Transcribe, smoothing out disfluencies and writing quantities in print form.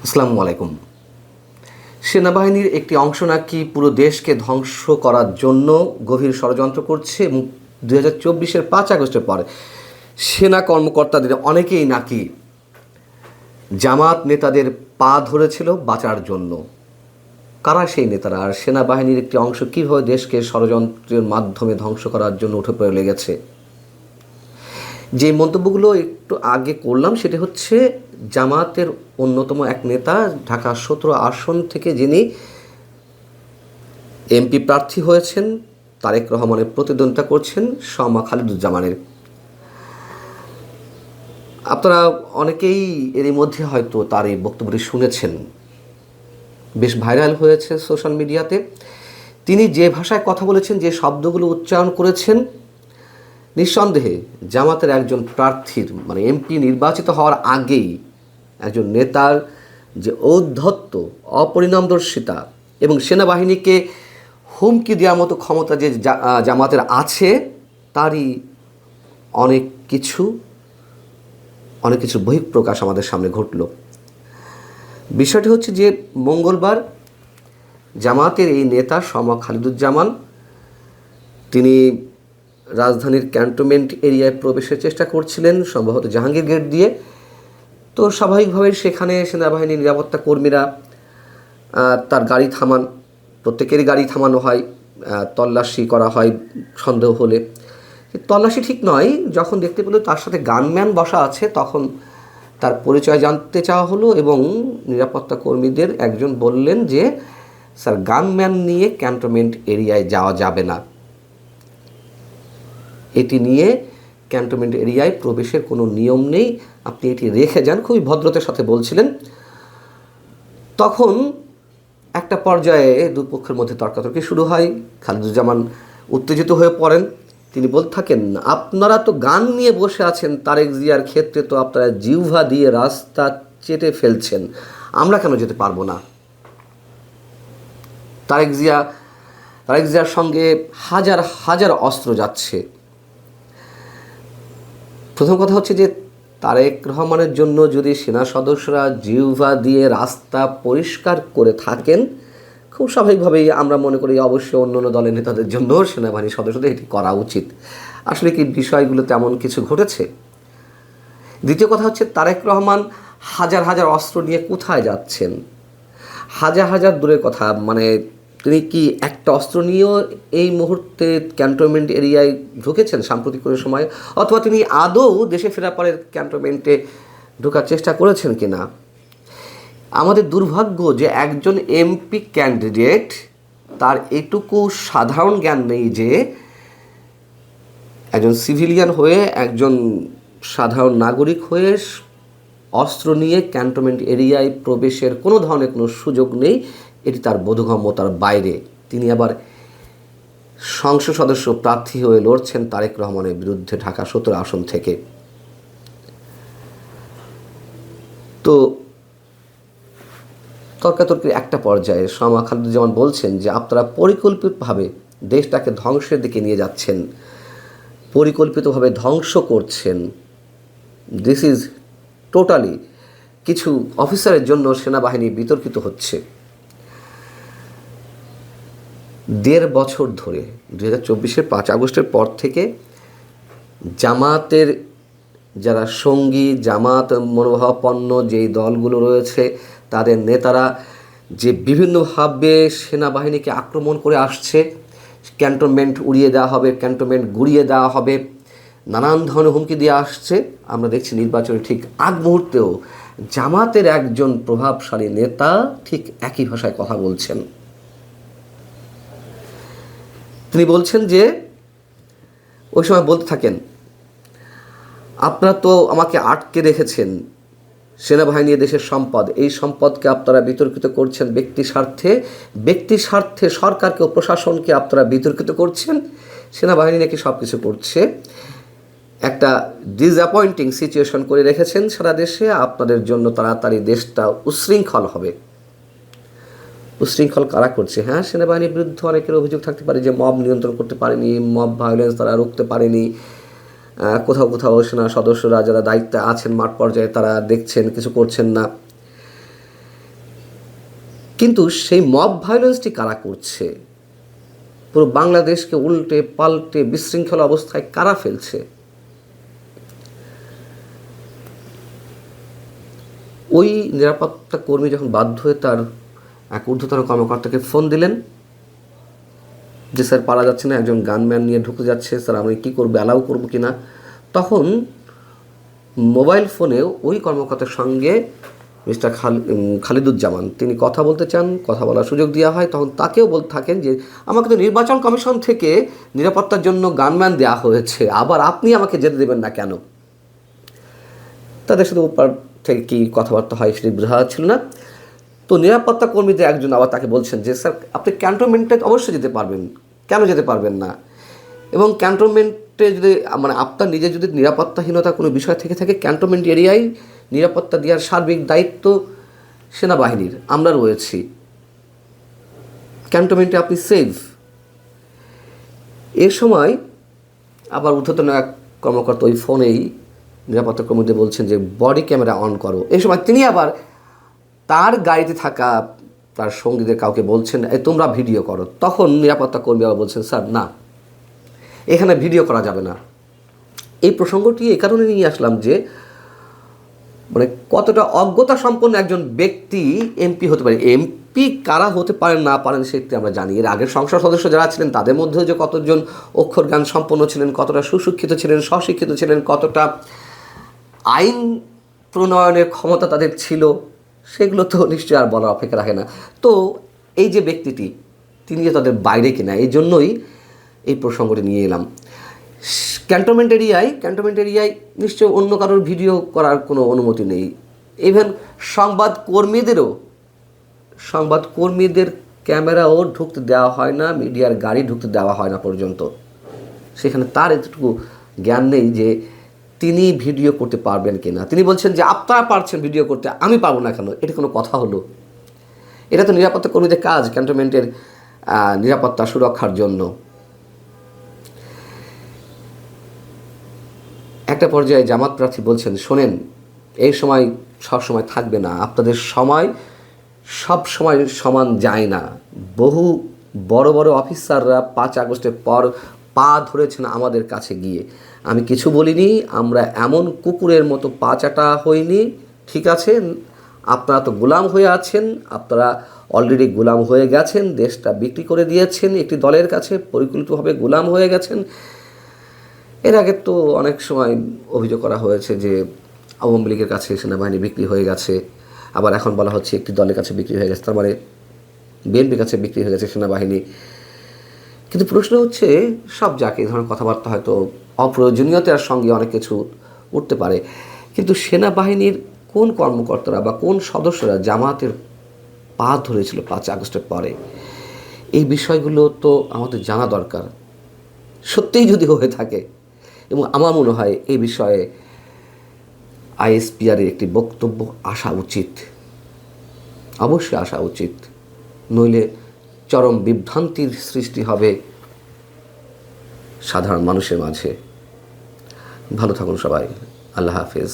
আসসালামু আলাইকুম। সেনাবাহিনীর একটি অংশ নাকি পুরো দেশকে ধ্বংস করার জন্য গভীর ষড়যন্ত্র করছে এবং 2024-এর 5 আগস্টের পর সেনা কর্মকর্তাদের অনেকেই নাকি জামাত নেতাদের পা ধরেছিল বাঁচার জন্য। কারা সেই নেতারা, আর সেনাবাহিনীর একটি অংশ কীভাবে দেশকে ষড়যন্ত্রের মাধ্যমে ধ্বংস করার জন্য উঠে পড়ে লেগেছে? যে মন্তব্যগুলো একটু আগে করলাম সেটি হচ্ছে জামাতের অন্যতম এক নেতা, ঢাকা 17 আসন থেকে যিনি এমপি প্রার্থী হয়েছেন, তারেক রহমানের প্রতিদ্বন্দ্বিতা করছেন শমা খালিদুজ্জামানের। আপনারা অনেকেই এরই মধ্যে হয়তো তার এই বক্তব্যটি শুনেছেন, বেশ ভাইরাল হয়েছে সোশ্যাল মিডিয়াতে। তিনি যে ভাষায় কথা বলেছেন, যে শব্দগুলো উচ্চারণ করেছেন, নিঃসন্দেহে জামাতের একজন প্রার্থীর মানে এমপি নির্বাচিত হওয়ার আগেই একজন নেতার যে ঔদ্ধত্য, অপরিণামদর্শিতা এবং সেনাবাহিনীকে হুমকি দেওয়ার মতো ক্ষমতা যে জামাতের আছে, তারই অনেক কিছু বহিঃপ্রকাশ আমাদের সামনে ঘটল। বিষয়টি হচ্ছে যে মঙ্গলবার জামাতের এই নেতা শমা খালিদুজ্জামান তিনি রাজধানীর ক্যান্টনমেন্ট এরিয়ায় প্রবেশের চেষ্টা করছিলেন, সম্ভবত জাহাঙ্গীর গেট দিয়ে। তো স্বাভাবিকভাবে সেখানে সেনাবাহিনীর নিরাপত্তা কর্মীরা তার গাড়ি থামান, প্রত্যেকেরই গাড়ি থামানো হয়, তল্লাশি করা হয় সন্দেহ হলে। তল্লাশি ঠিক নয়, যখন দেখতে পেল তার সাথে গানম্যান বসা আছে তখন তার পরিচয় জানতে চাওয়া হলো এবং নিরাপত্তা কর্মীদের একজন বললেন যে স্যার, গানম্যান নিয়ে ক্যান্টনমেন্ট এরিয়ায় যাওয়া যাবে না, এটি নিয়ে ক্যান্টনমেন্ট এরিয়ায় প্রবেশের কোনো নিয়ম নেই, আপনি এটি রেখে যান। খুবই ভদ্রতার সাথে বলছিলেন। তখন একটা পর্যায়ে দুপক্ষের মধ্যে তর্কাতর্কি শুরু হয়। খালিদুজ্জামান উত্তেজিত হয়ে পড়েন। তিনি বলতে থাকেন, আপনারা তো গান নিয়ে বসে আছেন, তারেক জিয়ার ক্ষেত্রে তো আপনারা জিহ্বা দিয়ে রাস্তা চেটে ফেলছেন, আমরা কেন যেতে পারবো না? তারেক জিয়ার সঙ্গে হাজার হাজার অস্ত্র যাচ্ছে। প্রথম কথা হচ্ছে যে তারেক রহমানের জন্য যদি সেনা সদস্যরা জিহ্বা দিয়ে রাস্তা পরিষ্কার করে থাকেন, খুব স্বাভাবিকভাবেই আমরা মনে করি অবশ্যই অন্য অন্য দলের নেতাদের জন্য সেনাবাহিনীর সদস্যদের এটি করা উচিত। আসলে কি বিষয়গুলো তেমন কিছু ঘটেছে? দ্বিতীয় কথা হচ্ছে, তারেক রহমান হাজার হাজার অস্ত্র নিয়ে কোথায় যাচ্ছেন? হাজার হাজার দূরের কথা, মানে তিনি কি একটা অস্ত্র নিয়েও এই মুহূর্তে ক্যান্টনমেন্ট এরিয়ায় ঢুকেছেন সাম্প্রতিক কোনো সময়, অথবা তিনি আদৌ দেশে ফেরার পরে ক্যান্টনমেন্টে ঢোকার চেষ্টা করেছেন কি না? আমাদের দুর্ভাগ্য যে একজন এমপি ক্যান্ডিডেট, তার এটুকু সাধারণ জ্ঞান নেই যে একজন সিভিলিয়ান হয়ে, একজন সাধারণ নাগরিক হয়ে অস্ত্র নিয়ে ক্যান্টনমেন্ট এরিয়ায় প্রবেশের কোনো ধরনের কোনো সুযোগ নেই, এটি তার বোধগম্যতার বাইরে। তিনি আবার সংসদ সদস্য প্রার্থী হয়ে লড়ছেন তারেক রহমানের বিরুদ্ধে ঢাকা 17 আসন থেকে। তো তর্কাতর্কির একটা পর্যায়ে শমা খালিদুজ্জামান বলছেন যে আপনারা পরিকল্পিতভাবে দেশটাকে ধ্বংসের দিকে নিয়ে যাচ্ছেন, পরিকল্পিতভাবে ধ্বংস করছেন। দিস ইজ টোটালি, কিছু অফিসারের জন্য সেনাবাহিনী বিতর্কিত হচ্ছে। 1.5 বছর ধরে 2024-এর 5 আগস্টের পর থেকে জামাতের যারা সঙ্গী, জামাত মনোভাবাপন্ন যেই দলগুলো রয়েছে, তাদের নেতারা যে বিভিন্নভাবে সেনাবাহিনীকে আক্রমণ করে আসছে, ক্যান্টনমেন্ট উড়িয়ে দেওয়া হবে, ক্যান্টনমেন্ট গুড়িয়ে দেওয়া হবে, নানান ধরনের হুমকি দিয়ে আসছে। আমরা দেখছি নির্বাচনের ঠিক আগ মুহূর্তেও জামাতের একজন প্রভাবশালী নেতা ঠিক একই ভাষায় কথা বলছেন। তিনি বলছেন যে ওই সময় বলতে থাকেন, আপনারা তো আমাকে আটকে রেখেছেন, সেনাবাহিনী দেশের সম্পদ, এই সম্পদকে আপনারা বিতর্কিত করছেন ব্যক্তি স্বার্থে সরকারকে ও প্রশাসনকে আপনারা বিতর্কিত করছেন। সেনাবাহিনী নাকি সব কিছু করছে, একটা ডিসঅ্যাপয়েন্টিং সিচুয়েশন করে রেখেছেন সারা দেশে, আপনাদের জন্য তাড়াতাড়ি দেশটা উশৃঙ্খল হবে। উশৃঙ্খল কারা করছে? হ্যাঁ, সেনাবাহিনীর বিরুদ্ধে অনেকের অভিযোগ থাকতে পারে যে মব নিয়ন্ত্রণ করতে পারেনি, মব ভায়োলেন্স তারা রুখতে পারেনি, কোথাও কোথাও সেনা সদস্যরা যারা দায়িত্বে আছেন মাঠ পর্যায়ে তারা দেখছেন, কিছু করছেন না। কিন্তু সেই মব ভায়োলেন্সটি কারা করছে, পুরো বাংলাদেশকে উল্টে পাল্টে বিশৃঙ্খল অবস্থায় কারা ফেলছে? ওই নিরাপত্তা কর্মী যখন বাধ্য হয়ে তার এক ঊর্ধ্বতন কর্মকর্তাকে ফোন দিলেন যে স্যার পারা যাচ্ছে না, একজন গানম্যান নিয়ে ঢুকে যাচ্ছে, স্যার আমি কী করবো, অ্যালাউ করবো কি না, তখন মোবাইল ফোনে ওই কর্মকর্তার সঙ্গে মিস্টার খালিদুজ্জামান তিনি কথা বলতে চান, কথা বলার সুযোগ দেওয়া হয়। তখন তাকেও বলতে থাকেন যে আমাকে তো নির্বাচন কমিশন থেকে নিরাপত্তার জন্য গানম্যান দেওয়া হয়েছে, আবার আপনি আমাকে যেতে দেবেন না কেন? তাদের সাথে উপর থেকে কী কথাবার্তা হয় সেটি বোঝা যাচ্ছিল না। তো নিরাপত্তা কর্মীদের একজন আবার তাকে বলছেন যে স্যার আপনি ক্যান্টনমেন্টে অবশ্যই যেতে পারবেন, কেন যেতে পারবেন না? এবং ক্যান্টনমেন্টে যদি মানে আপনার নিজের যদি নিরাপত্তাহীনতা কোনো বিষয় থেকে থাকে, ক্যান্টনমেন্ট এরিয়ায় নিরাপত্তা দেওয়ার সার্বিক দায়িত্ব সেনাবাহিনীর, আমরা রয়েছি, ক্যান্টনমেন্টে আপনি সেফ। এর সময় আবার ঊর্ধ্বতন এক কর্মকর্তা ওই ফোনেই নিরাপত্তা কর্মীদের বলছেন যে বডি ক্যামেরা অন করো। এই সময় তিনি আবার তার গাড়িতে থাকা তার সঙ্গীদের কাউকে বলছেন তোমরা ভিডিও করো। তখন নিরাপত্তা কর্মী আবার বলছেন স্যার না, এখানে ভিডিও করা যাবে না। এই প্রসঙ্গটি এই কারণে নিয়ে আসলাম যে মানে কতটা অজ্ঞতা সম্পন্ন একজন ব্যক্তি এমপি হতে পারে। এমপি কারা হতে পারেন না পারেন সেটি আমরা জানি। এর আগের সংসদ সদস্য যারা ছিলেন তাদের মধ্যেও যে কতজন অক্ষর জ্ঞান সম্পন্ন ছিলেন, কতটা সুশিক্ষিত ছিলেন, স্বশিক্ষিত ছিলেন, কতটা আইন প্রণয়নের ক্ষমতা তাদের ছিল, সেগুলো তো নিশ্চয়ই আর বলার অপেক্ষা রাখে না। তো এই যে ব্যক্তিটি তিনি যে তাদের বাইরে কিনা, এই জন্যই এই প্রসঙ্গটি নিয়ে এলাম। ক্যান্টনমেন্ট এরিয়ায় নিশ্চয়ই অন্য কারোর ভিডিও করার কোনো অনুমতি নেই। ইভেন সংবাদকর্মীদের ক্যামেরাও ঢুকতে দেওয়া হয় না, মিডিয়ার গাড়ি ঢুকতে দেওয়া হয় না পর্যন্ত। সেখানে তার এতটুকু জ্ঞান নেই যে তিনি ভিডিও করতে পারবেন কি না। তিনি বলছেন যে আপনারা পারছেন ভিডিও করতে, আমি পারবো না কেন? এটা কোনো কথা হলো? এটা তো নিরাপত্তা কর্মীদের কাজ, ক্যান্টনমেন্টের নিরাপত্তা সুরক্ষার জন্য। একটা পর্যায়ে জামাত প্রার্থী বলছেন শোনেন, এই সময় সব সময় থাকবে না, আপনাদের সময় সব সময় সমান যায় না। বহু বড় বড় অফিসাররা 5 আগস্টের পর পা ধরেছেন আমাদের কাছে গিয়ে। আমি কিছু বলিনি, আমরা এমন কুকুরের মতো পা চাটা হইনি, ঠিক আছে? আপনারা তো গোলাম হয়ে আছেন, আপনারা অলরেডি গোলাম হয়ে গেছেন, দেশটা বিক্রি করে দিয়েছেন একটি দলের কাছে, পরিকল্পিতভাবে গোলাম হয়ে গেছেন। এর আগে তো অনেক সময় অভিযোগ করা হয়েছে যে আওয়ামী লীগের কাছে সেনাবাহিনী বিক্রি হয়ে গেছে, আবার এখন বলা হচ্ছে একটি দলের কাছে বিক্রি হয়ে গেছে, তার মানে বিএনপির কাছে বিক্রি হয়ে গেছে সেনাবাহিনী। কিন্তু প্রশ্ন হচ্ছে সব যাকে এই ধরনের কথাবার্তা হয়তো অপ্রয়োজনীয়তার সঙ্গে অনেক কিছু উঠতে পারে, কিন্তু সেনাবাহিনীর কোন কর্মকর্তারা বা কোন সদস্যরা জামাতের পা ধরেছিল 5 আগস্টের পরে, এই বিষয়গুলো তো আমাদের জানা দরকার সত্যিই যদি হয়ে থাকে। এবং আমার মনে হয় এই বিষয়ে আইএসপিআরের একটি বক্তব্য আসা উচিত, অবশ্যই আসা উচিত, নইলে চরম বিভ্রান্তির সৃষ্টি হবে সাধারণ মানুষের মাঝে। ভালো থাকুন সবাই, আল্লাহ হাফেজ।